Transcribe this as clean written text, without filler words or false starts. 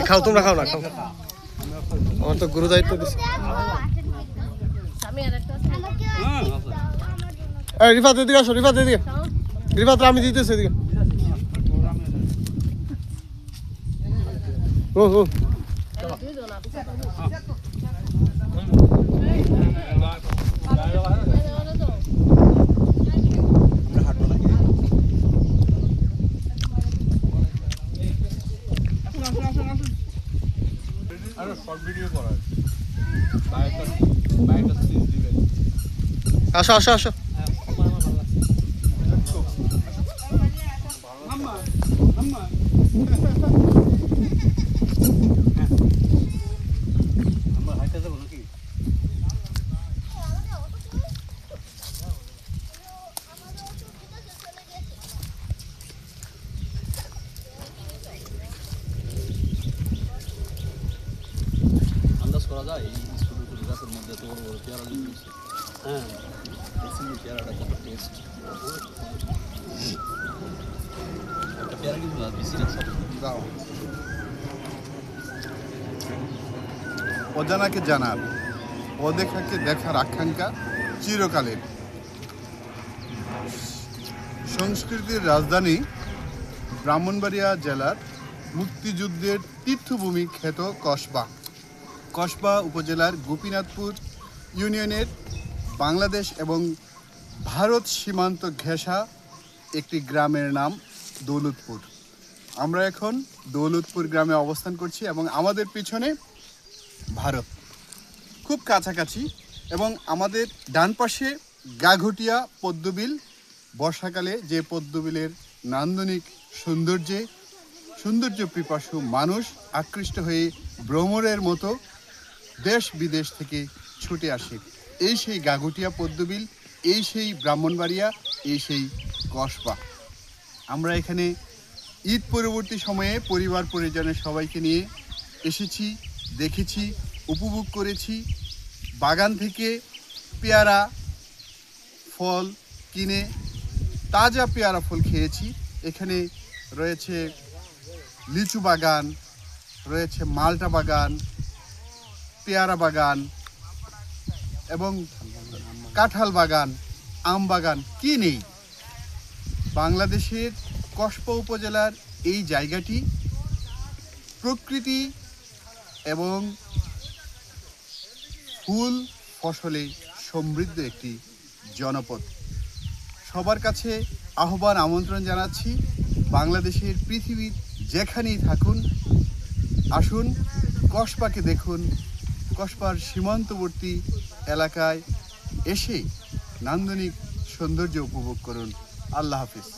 খাও তোমরা খাও না খাও আমার তো গুরু দায়িত্ব দিছি এই রিফাত এদিকে আসো রিফাত এদিকে রিফাত আমি দিতেছি এদিকে ও ও আসো আসো আসো করা যায় এই ছোট গাছের মধ্যে তো পেয়ারা দিয়েছে হ্যাঁ পেয়ারাটা কত টেস্ট একটা পেয়ারা কিন্তু বেশি না সব দাও অজানাকে জানার অদেখাকে দেখার আকাঙ্ক্ষা চিরকালের সংস্কৃতির রাজধানী ব্রাহ্মণবাড়িয়া জেলার মুক্তিযুদ্ধের তীর্থভূমি খ্যাত কসবা উপজেলার গোপীনাথপুর ইউনিয়নের বাংলাদেশ এবং ভারত সীমান্ত ঘেঁষা একটি গ্রামের নাম দৌলতপুর। আমরা এখন দৌলতপুর গ্রামে অবস্থান করছি এবং আমাদের পিছনে ভারত খুব কাছাকাছি এবং আমাদের ডান পাশে গাঘটিয়া পদ্মবিল। বর্ষাকালে যে পদ্মবিলের নান্দনিক সৌন্দর্য পিপাসু মানুষ আকৃষ্ট হয়ে ভ্রমণের মতো দেশ বিদেশ থেকে ছুটে আসে। এই সেই গাঘটিয়া পদ্মবিল, এই সেই ব্রাহ্মণবাড়িয়া, এই সেই কসবা। আমরা এখানে ঈদ পরবর্তী সময়ে পরিবার পরিজনের সবাইকে নিয়ে এসেছি, দেখেছি, উপভোগ করেছি। বাগান থেকে পেয়ারা ফল কিনে তাজা পেয়ারা ফল খেয়েছি। এখানে রয়েছে লিচু বাগান, রয়েছে মালটা বাগান, পেয়ারা বাগান এবং কাঁঠাল বাগান, আম বাগান, কি নেই। বাংলাদেশের কসবা উপজেলার এই জায়গাটি প্রকৃতি এবং ফুল ফসলে সমৃদ্ধ একটি জনপদ। সবার কাছে আহ্বান আমন্ত্রণ জানাচ্ছি, বাংলাদেশের পৃথিবীর যেখানেই থাকুন আসুন কসবাকে দেখুন, কসবার সীমান্তবর্তী এলাকায় এসে নান্দনিক সৌন্দর্য উপভোগ করুন। আল্লাহ হাফিজ।